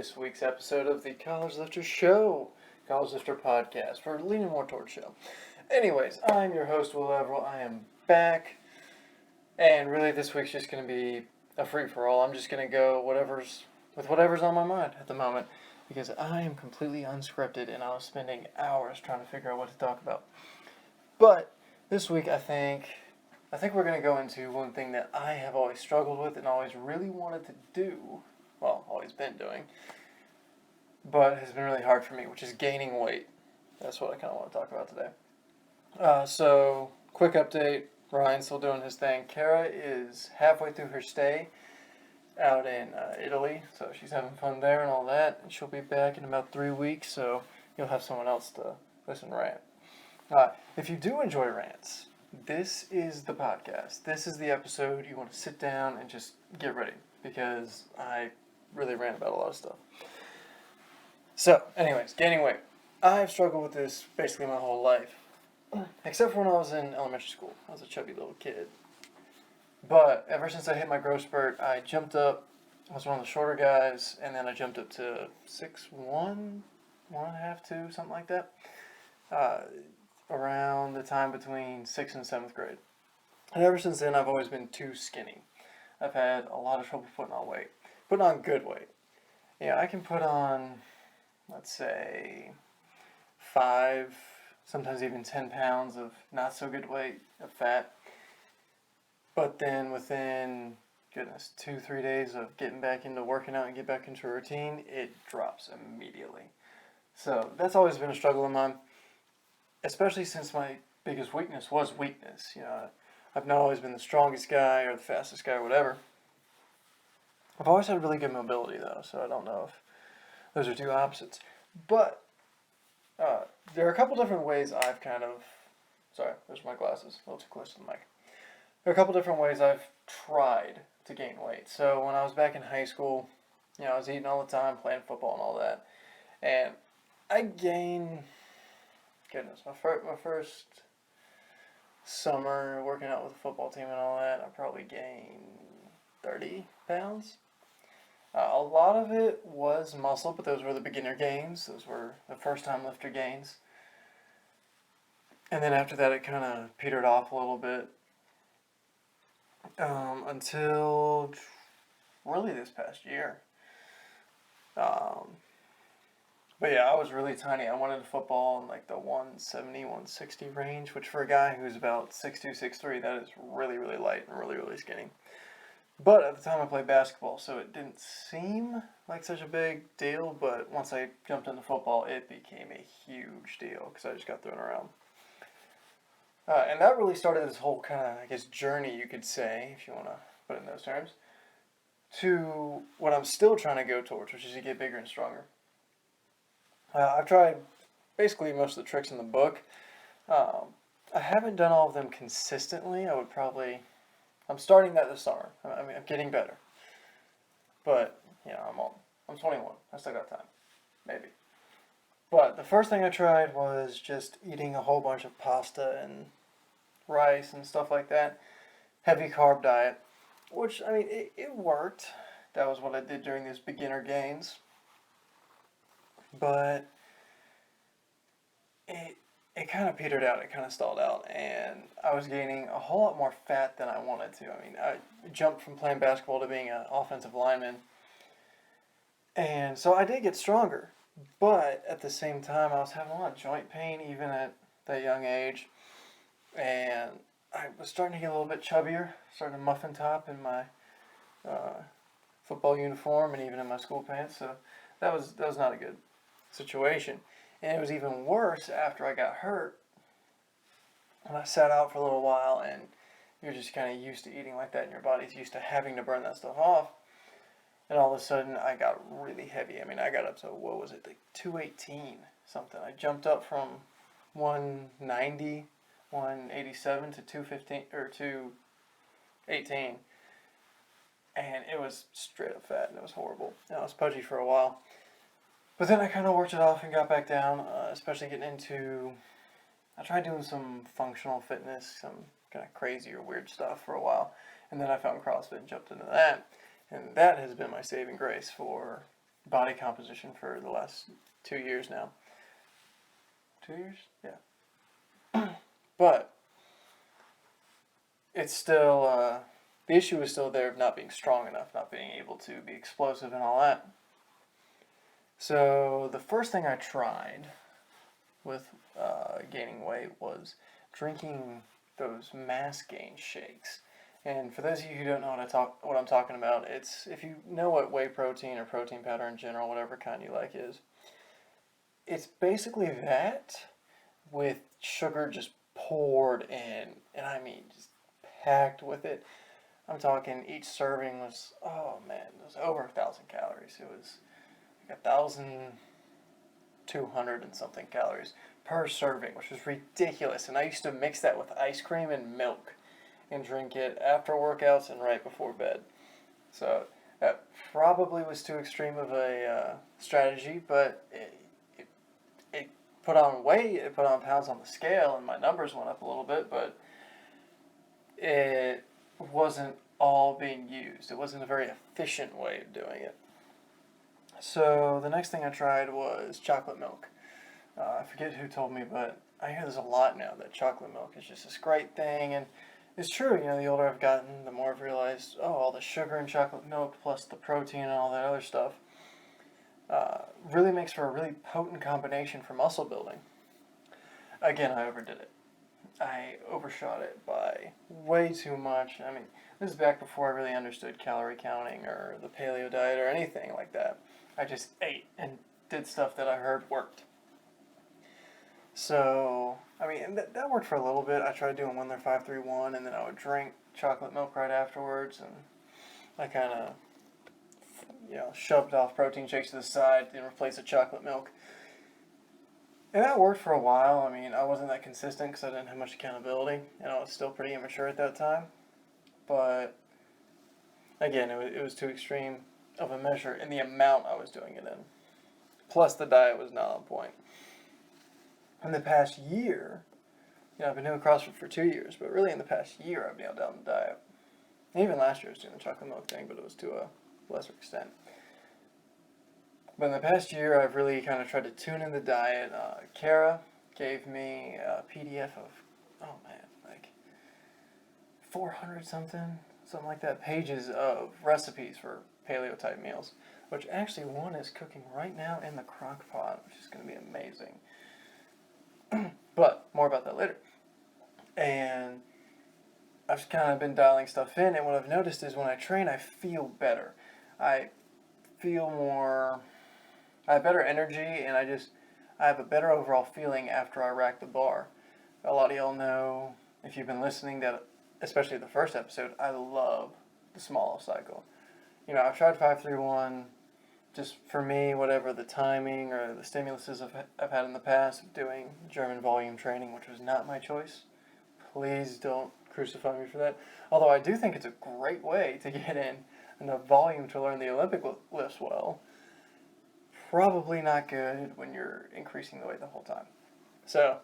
this week's episode of the College Lifter Show, College Lifter Podcast. We're leaning more towards show. Anyways, I'm your host, Will Everell. I am back, and really this week's just going to be a free-for-all. I'm just going to go whatever's on my mind at the moment, because I am completely unscripted, and I was spending hours trying to figure out what to talk about. But this week, I think we're going to go into one thing that I have always struggled with and always really wanted to do. Well, always been doing. But has been really hard for me, which is gaining weight. That's what I kind of want to talk about today. So, quick update. Ryan's still doing his thing. Kara is halfway through her stay out in Italy. So she's having fun there and all that. And she'll be back in about 3 weeks. So you'll have someone else to listen to rant. If you do enjoy rants, this is the podcast. This is the episode you want to sit down and just get ready, because I really rant about a lot of stuff. So, anyways, gaining weight. I've struggled with this basically my whole life, except for when I was in elementary school. I was a chubby little kid. But ever since I hit my growth spurt, I jumped up. I was one of the shorter guys, and then I jumped up to 6'1", 1.5", 2, something like that. Around the time between 6th and 7th grade. And ever since then, I've always been too skinny. I've had a lot of trouble putting on weight. Putting on good weight. Yeah, I can put on, let's say, 5, sometimes even 10 pounds of not so good weight, of fat. But then within, 2-3 days of getting back into working out and get back into a routine, it drops immediately. So that's always been a struggle of mine. Especially since my biggest weakness was weakness. I've not always been the strongest guy or the fastest guy or whatever. I've always had really good mobility, though, so I don't know if those are two opposites. But there are a couple different ways I've sorry, there's my glasses, a little too close to the mic. There are a couple different ways I've tried to gain weight. So when I was back in high school, I was eating all the time, playing football and all that. And I gained... my first summer working out with the football team and all that, I probably gained 30 pounds. A lot of it was muscle, but those were the beginner gains. Those were the first-time lifter gains. And then after that, it kind of petered off a little bit until really this past year. But yeah, I was really tiny. I wanted football in like the 170, 160 range, which for a guy who's about 6'2", 6'3", that is really, really light and really, really skinny. But at the time I played basketball, so it didn't seem like such a big deal, but once I jumped into football, it became a huge deal because I just got thrown around. And that really started this whole kind of, journey, you could say, if you want to put it in those terms, to what I'm still trying to go towards, which is to get bigger and stronger. I've tried basically most of the tricks in the book. I haven't done all of them consistently. I'm starting that this summer. I'm getting better. But, I'm 21. I still got time. Maybe. But the first thing I tried was just eating a whole bunch of pasta and rice and stuff like that. Heavy carb diet. Which, it worked. That was what I did during these beginner gains. But it kind of petered out, it kind of stalled out, and I was gaining a whole lot more fat than I wanted to. I jumped from playing basketball to being an offensive lineman, and so I did get stronger, but at the same time I was having a lot of joint pain even at that young age, and I was starting to get a little bit chubbier, starting to muffin top in my football uniform and even in my school pants, so that was not a good situation. And it was even worse after I got hurt. And I sat out for a little while, and you're just kind of used to eating like that, and your body's used to having to burn that stuff off. And all of a sudden, I got really heavy. I got up to, 218 something. I jumped up from 190, 187 to 215, or 218. And it was straight up fat, and it was horrible. And I was pudgy for a while. But then I kind of worked it off and got back down, especially getting into... I tried doing some functional fitness, some kind of crazy or weird stuff for a while. And then I found CrossFit and jumped into that. And that has been my saving grace for body composition for the last 2 years now. 2 years? Yeah. But it's still, the issue is still there of not being strong enough, not being able to be explosive and all that. So the first thing I tried with gaining weight was drinking those mass gain shakes. And for those of you who don't know what I'm talking about, it's, if you know what whey protein or protein powder in general, whatever kind you like is, it's basically that with sugar just poured in, and I mean just packed with it. I'm talking each serving was, oh man, it was over 1,000 calories. It was like 1,200 and something calories per serving, which was ridiculous. And I used to mix that with ice cream and milk and drink it after workouts and right before bed. So that probably was too extreme of a strategy, but it put on weight, it put on pounds on the scale, and my numbers went up a little bit, but it wasn't all being used. It wasn't a very efficient way of doing it. So the next thing I tried was chocolate milk. I forget who told me, but I hear this a lot now that chocolate milk is just this great thing, and it's true. You know, the older I've gotten, the more I've realized, oh, all the sugar in chocolate milk plus the protein and all that other stuff really makes for a really potent combination for muscle building. Again, I overdid it. I overshot it by way too much. I mean, this is back before I really understood calorie counting or the paleo diet or anything like that. I just ate and did stuff that I heard worked. So, I mean, that worked for a little bit. I tried doing 1-5-3-1, and then I would drink chocolate milk right afterwards, and I kind of, shoved off protein shakes to the side and replaced the chocolate milk. And that worked for a while. I mean, I wasn't that consistent because I didn't have much accountability, and I was still pretty immature at that time. But, again, it was too extreme of a measure in the amount I was doing it in. Plus, the diet was not on point. In the past year, I've been doing CrossFit for 2 years, but really in the past year I've nailed down the diet. And even last year I was doing the chocolate milk thing, but it was to a lesser extent. But in the past year I've really kind of tried to tune in the diet. Kara gave me a PDF of, 400 something like that, pages of recipes for paleo type meals, which actually one is cooking right now in the crock pot, which is going to be amazing. But more about that later. And I've kind of been dialing stuff in, and what I've noticed is when I train, I feel better. I have better energy, and I have a better overall feeling after I rack the bar. A lot of y'all know, if you've been listening, that especially the first episode, I love the small cycle. I've tried 5-3-1. Just for me, whatever the timing or the stimuluses I've had in the past of doing German volume training, which was not my choice. Please don't crucify me for that. Although I do think it's a great way to get in enough volume to learn the Olympic lifts well. Probably not good when you're increasing the weight the whole time. So,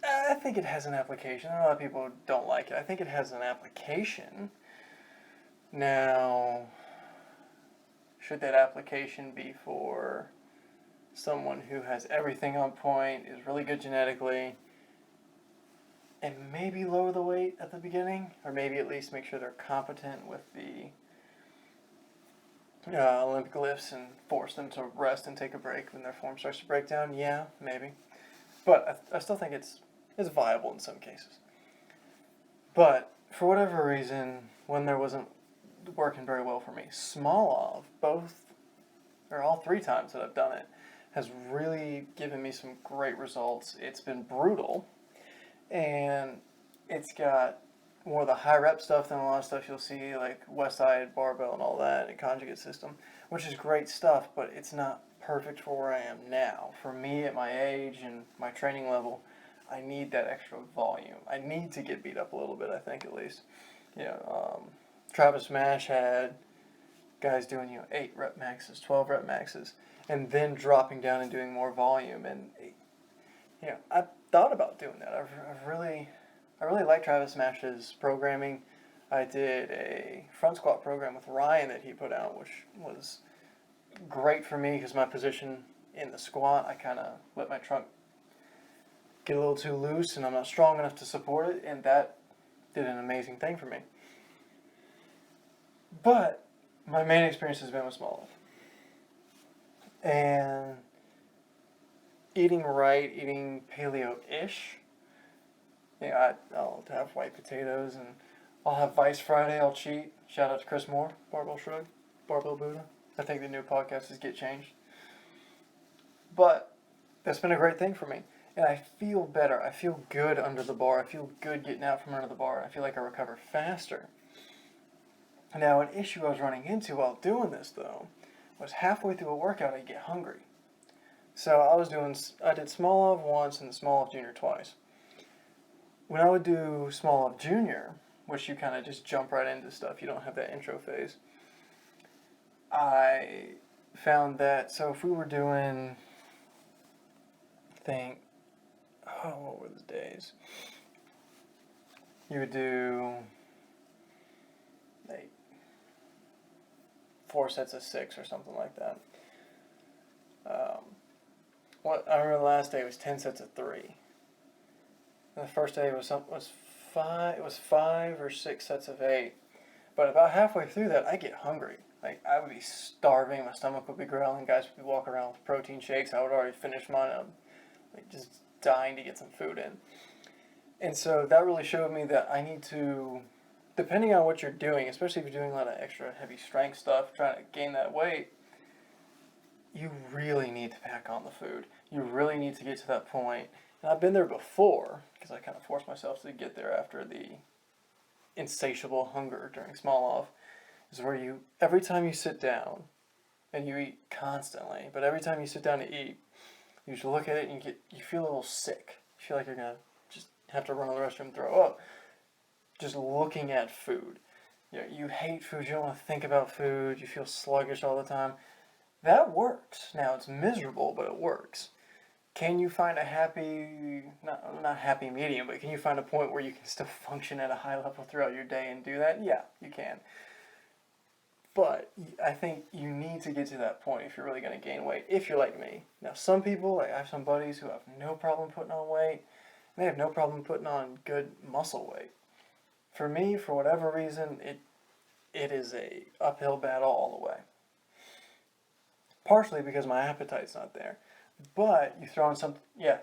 I think it has an application. A lot of people don't like it. I think it has an application. Now, should that application be for someone who has everything on point, is really good genetically, and maybe lower the weight at the beginning? Or maybe at least make sure they're competent with the Olympic lifts and force them to rest and take a break when their form starts to break down? Yeah, maybe. But I still think it's viable in some cases. But for whatever reason, when there wasn't working very well for me, Smolov, all 3 times that I've done it, has really given me some great results. It's been brutal, and it's got more of the high rep stuff than a lot of stuff you'll see, like West Side Barbell and all that, and conjugate system, which is great stuff, but it's not perfect for where I am now. For me, at my age and my training level, I need that extra volume. I need to get beat up a little bit, I think, at least. Travis Mash had guys doing 8 rep maxes, 12 rep maxes, and then dropping down and doing more volume. And I've thought about doing that. I really like Travis Mash's programming. I did a front squat program with Ryan that he put out, which was great for me because my position in the squat, I kind of let my trunk get a little too loose and I'm not strong enough to support it, and that did an amazing thing for me. But my main experience has been with small lift. And eating right, eating paleo-ish. I'll have white potatoes and I'll have Vice Friday, I'll cheat. Shout out to Chris Moore, Barbell Shrug, Barbell Buddha. I think the new podcast is Get Changed. But that's been a great thing for me. And I feel better. I feel good under the bar. I feel good getting out from under the bar. I feel like I recover faster. Now, an issue I was running into while doing this, though, was halfway through a workout, I'd get hungry. So I did small of once and small of junior twice. When I would do small of junior, which you kind of just jump right into stuff, you don't have that intro phase, I found that, so if we were doing, what were the days? You would do, like, 4 sets of 6 or something like that. I remember the last day was 10 sets of 3. And the first day was 5 or 6 sets of 8. But about halfway through that, I get hungry. Like, I would be starving, my stomach would be growling, guys would be walking around with protein shakes. I would already finish mine. I'm just dying to get some food in. And so that really showed me that I need to, depending on what you're doing, especially if you're doing a lot of extra heavy strength stuff, trying to gain that weight, you really need to pack on the food. You really need to get to that point. And I've been there before, because I kind of forced myself to get there after the insatiable hunger during small off, is where every time you sit down, and you eat constantly, but every time you sit down to eat, you just look at it and you feel a little sick. You feel like you're going to just have to run to the restroom and throw up. Just looking at food. You hate food, you don't want to think about food, you feel sluggish all the time. That works. Now, it's miserable, but it works. Can you find a not happy medium, but can you find a point where you can still function at a high level throughout your day and do that? Yeah, you can. But I think you need to get to that point if you're really going to gain weight, if you're like me. Now, some people, I have some buddies who have no problem putting on weight, and they have no problem putting on good muscle weight. For me, for whatever reason, it is a uphill battle all the way. Partially because my appetite's not there. But you throw in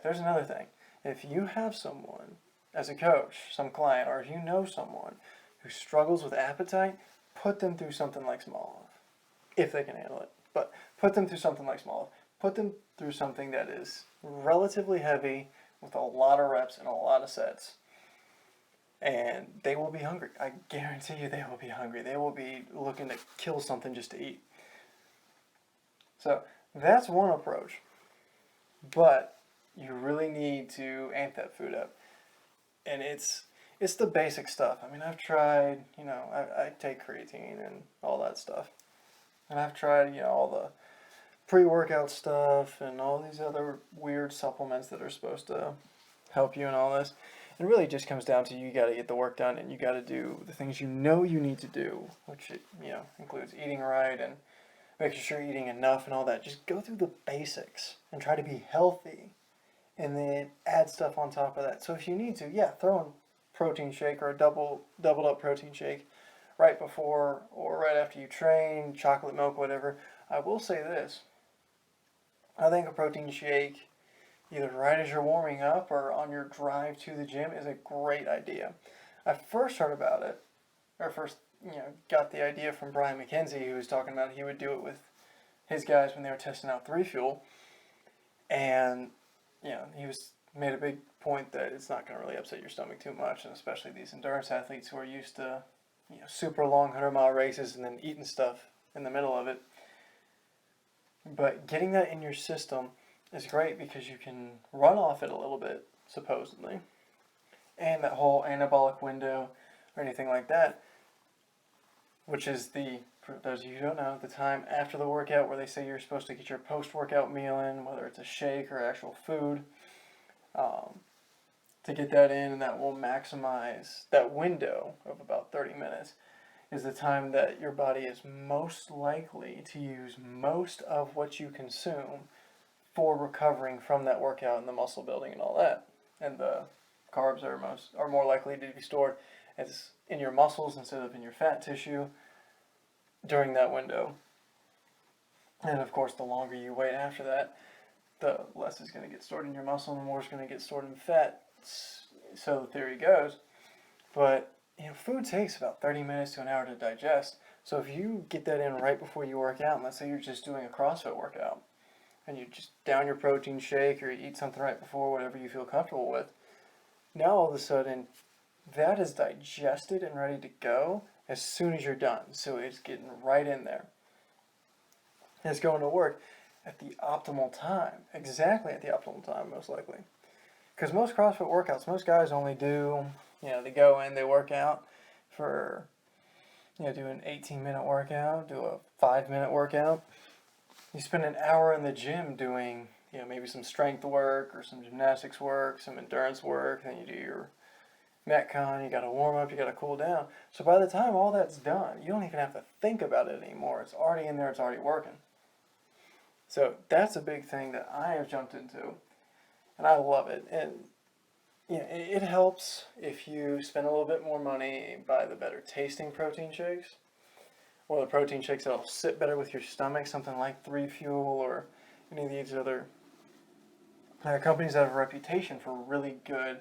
there's another thing. If you have someone, as a coach, some client, or if you know someone who struggles with appetite, put them through something like small off, if they can handle it. But put them through something like small off. Put them through something that is relatively heavy, with a lot of reps and a lot of sets. And they will be hungry. I guarantee you they will be hungry. They will be looking to kill something just to eat. So that's one approach. But you really need to amp that food up. And it's the basic stuff. I mean, I've tried, I take creatine and all that stuff. And I've tried, all the pre-workout stuff and all these other weird supplements that are supposed to help you and all this. It really just comes down to you got to get the work done and you got to do the things you know you need to do, which includes eating right and making sure you're eating enough and all that. Just go through the basics and try to be healthy and then add stuff on top of that. So if you need to, throw in protein shake or a doubled up protein shake right before or right after you train, chocolate milk, whatever. I will say this. I think a protein shake either right as you're warming up or on your drive to the gym is a great idea. I first heard about it, got the idea from Brian McKenzie, who was talking about he would do it with his guys when they were testing out 3Fuel. And, he made a big point that it's not going to really upset your stomach too much, and especially these endurance athletes who are used to, super long 100-mile races and then eating stuff in the middle of it. But getting that in your system is great because you can run off it a little bit, supposedly. And that whole anabolic window or anything like that, which is for those of you who don't know, the time after the workout where they say you're supposed to get your post-workout meal in, whether it's a shake or actual food, to get that in, and that will maximize that window of about 30 minutes. is the time that your body is most likely to use most of what you consume for recovering from that workout and the muscle building and all that. And the carbs are more likely to be stored as in your muscles instead of in your fat tissue during that window. And of course, the longer you wait after that, the less is going to get stored in your muscle and the more is going to get stored in fat. So the theory goes. But food takes about 30 minutes to an hour to digest. So if you get that in right before you work out, and let's say you're just doing a CrossFit workout, and you just down your protein shake or you eat something right before, whatever you feel comfortable with, now all of a sudden that is digested and ready to go as soon as you're done. So it's getting right in there. It's going to work at the optimal time, exactly at the optimal time, most likely. Because most CrossFit workouts, most guys only do, they go in, they work out for, do an 18-minute workout, do a 5-minute workout. You spend an hour in the gym doing, maybe some strength work or some gymnastics work, some endurance work, then you do your Metcon, you got to warm up, you got to cool down. So by the time all that's done, you don't even have to think about it anymore. It's already in there, it's already working. So that's a big thing that I have jumped into, and I love it. And it helps if you spend a little bit more money, buy the better tasting protein shakes, or the protein shakes that'll sit better with your stomach, something like 3 Fuel or any of these other companies that have a reputation for really good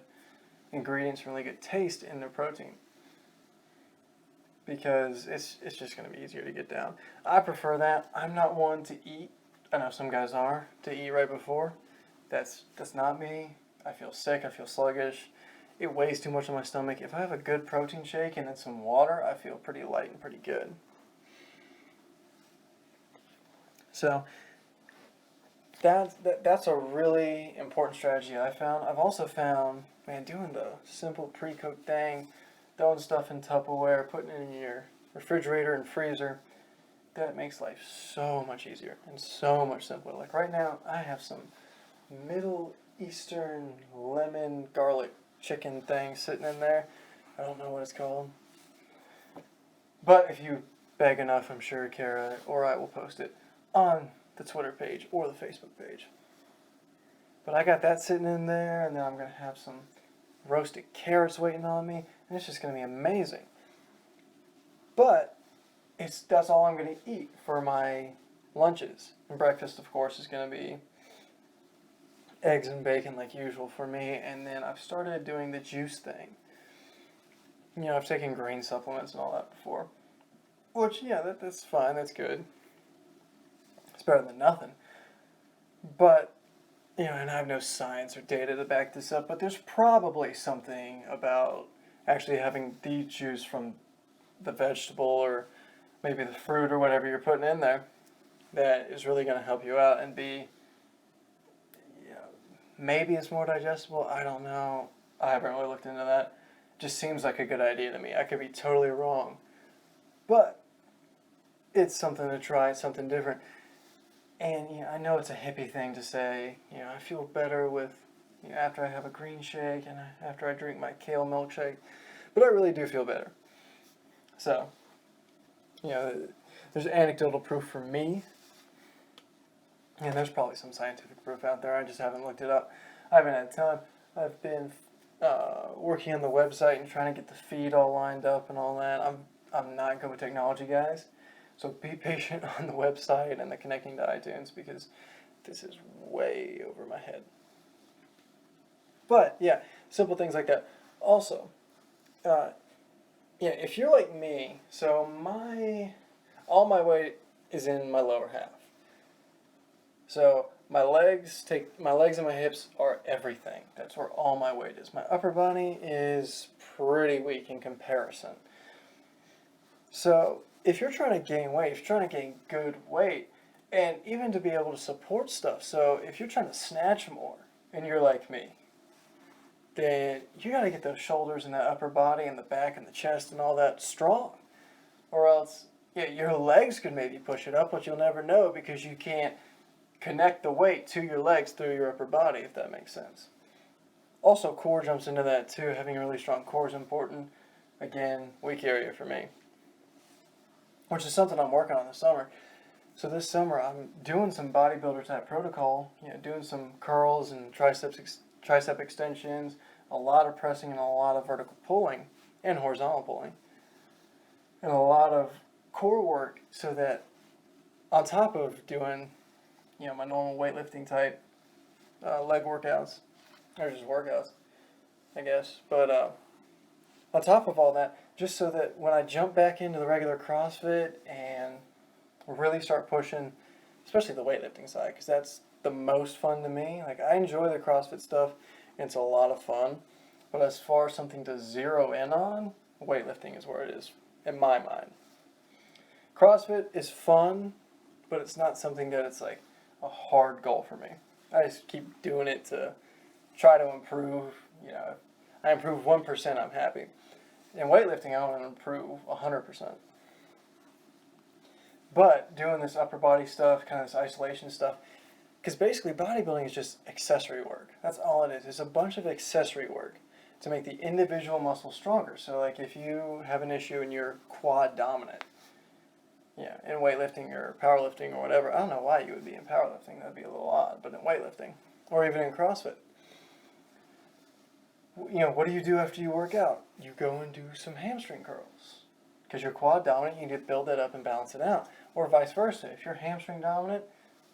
ingredients, really good taste in their protein. Because it's just going to be easier to get down. I prefer that. I'm not one to eat. I know some guys are, to eat right before. That's not me. I feel sick, I feel sluggish. It weighs too much on my stomach. If I have a good protein shake and then some water, I feel pretty light and pretty good. So that's a really important strategy I found. I've also found, doing the simple pre-cooked thing, throwing stuff in Tupperware, putting it in your refrigerator and freezer, that makes life so much easier and so much simpler. Like right now, I have some Middle Eastern lemon garlic chicken thing sitting in there. I don't know what it's called. But if you beg enough, I'm sure Kara or I will post it on the Twitter page or the Facebook page. But I got that sitting in there, and then I'm going to have some roasted carrots waiting on me, and it's just going to be amazing. But that's all I'm going to eat for my lunches. And breakfast, of course, is going to be eggs and bacon like usual for me. And then I've started doing the juice thing. I've taken grain supplements and all that before. Which, that's fine. That's good. It's better than nothing. But, and I have no science or data to back this up, but there's probably something about actually having the juice from the vegetable or maybe the fruit or whatever you're putting in there that is really going to help you out and be, maybe it's more digestible. I don't know. I haven't really looked into that. Just seems like a good idea to me. I could be totally wrong. But it's something to try, something different. And I know it's a hippie thing to say, I feel better with, after I have a green shake and after I drink my kale milkshake. But I really do feel better. So, there's anecdotal proof for me. And there's probably some scientific proof out there. I just haven't looked it up. I haven't had time. I've been working on the website and trying to get the feed all lined up and all that. I'm not good with technology, guys. So be patient on the website and the connecting to iTunes because this is way over my head. But, simple things like that. Also, if you're like me, so all my weight is in my lower half. So my legs and my hips are everything. That's where all my weight is. My upper body is pretty weak in comparison. So if you're trying to gain weight, if you're trying to gain good weight, and even to be able to support stuff, so if you're trying to snatch more, and you're like me, then you got to get those shoulders and that upper body and the back and the chest and all that strong. Or else, your legs could maybe push it up, but you'll never know because you can't connect the weight to your legs through your upper body, if that makes sense. Also, core jumps into that too. Having a really strong core is important. Again, weak area for me. which is something I'm working on this summer. So this summer I'm doing some bodybuilder type protocol, doing some curls and tricep extensions, a lot of pressing and a lot of vertical pulling and horizontal pulling, and a lot of core work, so that on top of doing, my normal weightlifting type leg workouts, or just workouts, I guess, but on top of all that, just so that when I jump back into the regular CrossFit and really start pushing, especially the weightlifting side, because that's the most fun to me. Like, I enjoy the CrossFit stuff, and it's a lot of fun, but as far as something to zero in on, weightlifting is where it is, in my mind. CrossFit is fun, but it's not something that it's like a hard goal for me. I just keep doing it to try to improve. If I improve 1%, I'm happy. In weightlifting, I want to improve 100%. But doing this upper body stuff, kind of this isolation stuff, because basically bodybuilding is just accessory work. That's all it is. It's a bunch of accessory work to make the individual muscle stronger. So like if you have an issue and you're quad dominant, in weightlifting or powerlifting or whatever, I don't know why you would be in powerlifting. That'd be a little odd. But in weightlifting, or even in CrossFit, what do you do after you work out? You go and do some hamstring curls. Because you're quad dominant, you need to build that up and balance it out. Or vice versa. If you're hamstring dominant,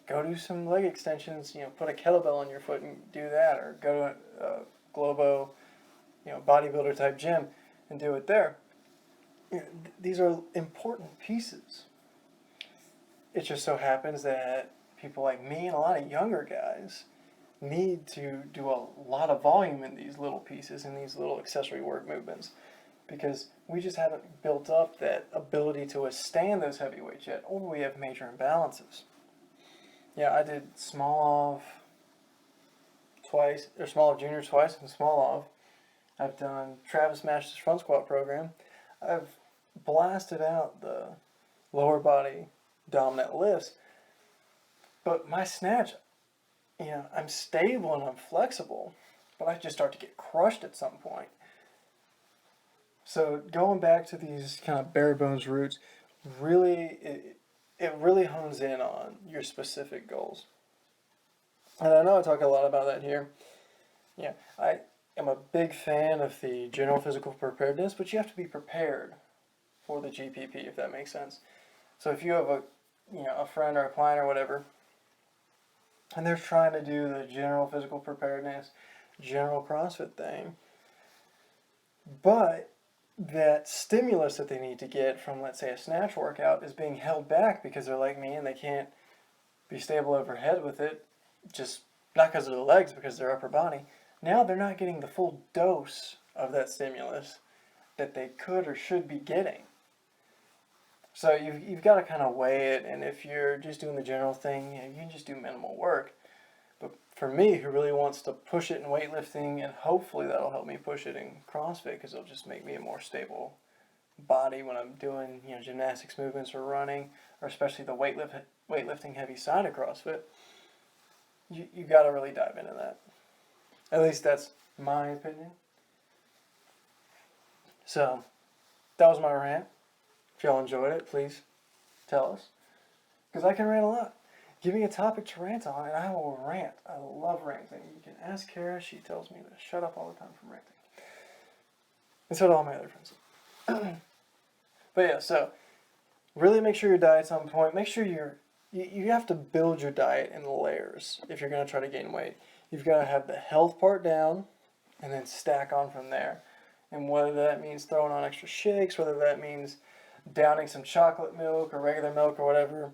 go do some leg extensions, put a kettlebell on your foot and do that. Or go to a Globo, bodybuilder type gym and do it there. These are important pieces. It just so happens that people like me and a lot of younger guys need to do a lot of volume in these little pieces and these little accessory work movements, because we just haven't built up that ability to withstand those heavy weights yet, or we have major imbalances. I did small off twice, or small off junior twice, and small off. I've done Travis Mash's front squat program. I've blasted out the lower body dominant lifts, but my snatch, I'm stable and I'm flexible, but I just start to get crushed at some point. So going back to these kind of bare bones roots, really, it really hones in on your specific goals. And I know I talk a lot about that here. I am a big fan of the general physical preparedness, but you have to be prepared for the GPP, if that makes sense. So if you have a friend or a client or whatever, and they're trying to do the general physical preparedness, general CrossFit thing, but that stimulus that they need to get from, let's say, a snatch workout is being held back because they're like me and they can't be stable overhead with it, just not because of their legs, because their upper body. Now they're not getting the full dose of that stimulus that they could or should be getting. So you've got to kind of weigh it, and if you're just doing the general thing, you can just do minimal work. But for me, who really wants to push it in weightlifting, and hopefully that'll help me push it in CrossFit, because it'll just make me a more stable body when I'm doing gymnastics movements or running, or especially the weightlifting heavy side of CrossFit. You got to really dive into that. At least that's my opinion. So that was my rant. If y'all enjoyed it, please tell us, because I can rant a lot. Give me a topic to rant on, and I will rant. I love ranting. You can ask Kara. She tells me to shut up all the time from ranting. And so do all my other friends. But so really make sure your diet's on point. Make sure you have to build your diet in layers if you're going to try to gain weight. You've got to have the health part down, and then stack on from there. And whether that means throwing on extra shakes, whether that means downing some chocolate milk or regular milk or whatever,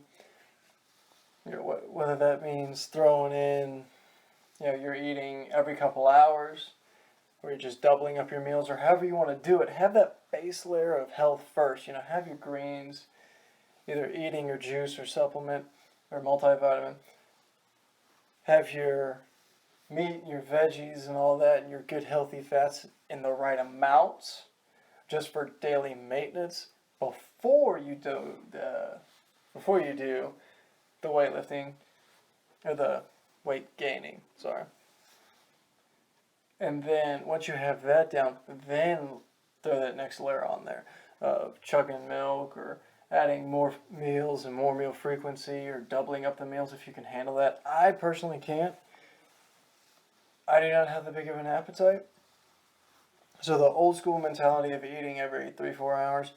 whether that means throwing in, you're eating every couple hours, or you're just doubling up your meals, or however you want to do it, have that base layer of health first. Have your greens, either eating or juice or supplement or multivitamin. Have your meat and your veggies and all that, and your good healthy fats in the right amounts, just for daily maintenance, before you do the weightlifting, or the weight gaining, sorry. And then once you have that down, then throw that next layer on there of chugging milk or adding more meals and more meal frequency or doubling up the meals if you can handle that. I personally can't. I do not have that big of an appetite. So the old school mentality of eating every 3-4 hours,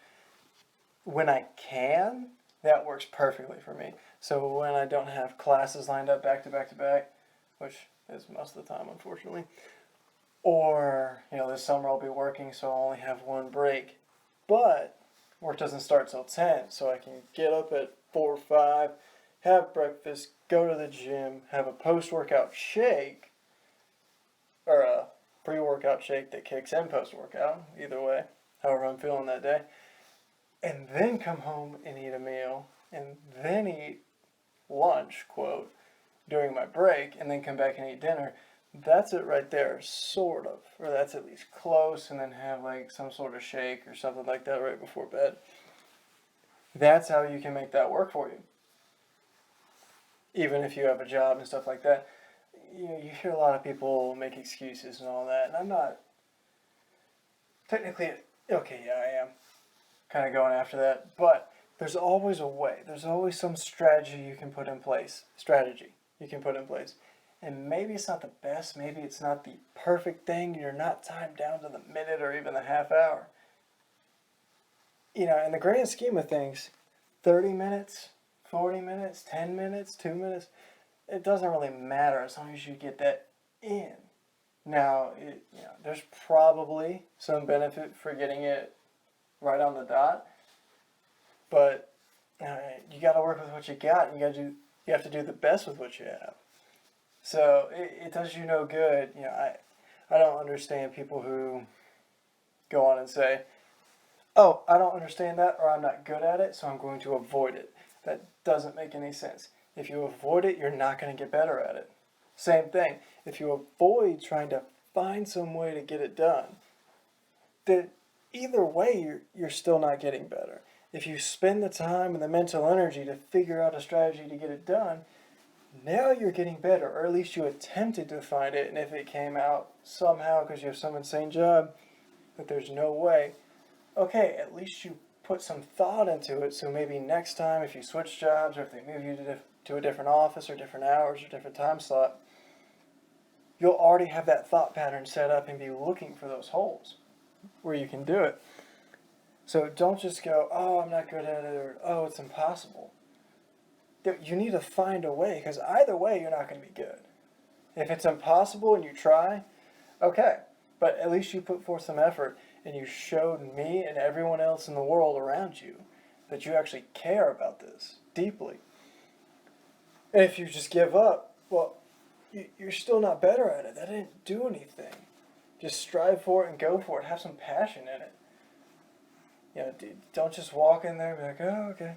when I can, that works perfectly for me. So when I don't have classes lined up back to back to back, which is most of the time, unfortunately, or, this summer I'll be working, so I'll only have one break. But work doesn't start till 10, so I can get up at 4 or 5, have breakfast, go to the gym, have a post-workout shake, or a pre-workout shake that kicks in post-workout, either way, however I'm feeling that day, and then come home and eat a meal, and then eat lunch, quote, during my break, and then come back and eat dinner. That's it right there, sort of, or that's at least close, and then have like some sort of shake or something like that right before bed. That's how you can make that work for you. Even if you have a job and stuff like that. You hear a lot of people make excuses and all that, and I'm not technically, okay, yeah, I am kind of going after that, but there's always a way. There's always some strategy you can put in place. And maybe it's not the best, maybe it's not the perfect thing, you're not timed down to the minute or even the half hour. In the grand scheme of things, 30 minutes, 40 minutes, 10 minutes, 2 minutes, it doesn't really matter as long as you get that in. Now, there's probably some benefit for getting it right on the dot, but you got to work with what you got, and you have to do the best with what you have. So it does you no good. I don't understand people who go on and say, "Oh, I don't understand that, or I'm not good at it, so I'm going to avoid it." That doesn't make any sense. If you avoid it, you're not going to get better at it. Same thing. If you avoid trying to find some way to get it done, then either way, you're still not getting better. If you spend the time and the mental energy to figure out a strategy to get it done, now you're getting better, or at least you attempted to find it, and if it came out somehow because you have some insane job that there's no way, okay, at least you put some thought into it, so maybe next time if you switch jobs or if they move you to a different office or different hours or different time slot, you'll already have that thought pattern set up and be looking for those holes where you can do it. So don't just go, "Oh, I'm not good at it," or "Oh, it's impossible." You need to find a way, because either way you're not going to be good. If it's impossible and you try, okay, but at least you put forth some effort and you showed me and everyone else in the world around you that you actually care about this deeply. And if you just give up, well, you're still not better at it. That didn't do anything. Just strive for it and go for it. Have some passion in it. Don't just walk in there and be like, "Oh, okay.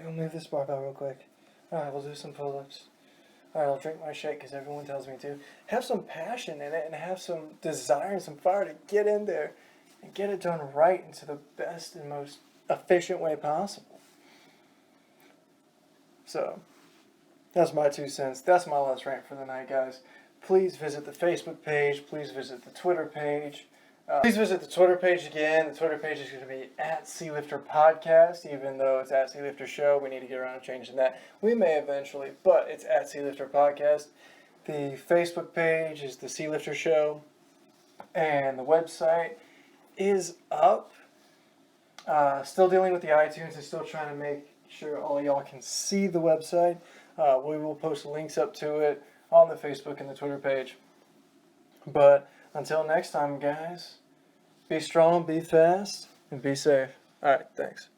I'll move this barbell real quick. Alright, we'll do some pull-ups. Alright, I'll drink my shake because everyone tells me to." Have some passion in it and have some desire and some fire to get in there and get it done right into the best and most efficient way possible. So, that's my 2 cents. That's my last rant for the night, guys. Please visit the Facebook page. Please visit the Twitter page. Please visit the Twitter page again. The Twitter page is going to be @CLifterPodcast, even though it's @CLifterShow. We need to get around to changing that. We may eventually, but it's @CLifterPodcast. The Facebook page is the CLifter Show, and the website is up. Still dealing with the iTunes and still trying to make sure all y'all can see the website. We will post links up to it on the Facebook and the Twitter page. But until next time, guys, be strong, be fast, and be safe. All right, thanks.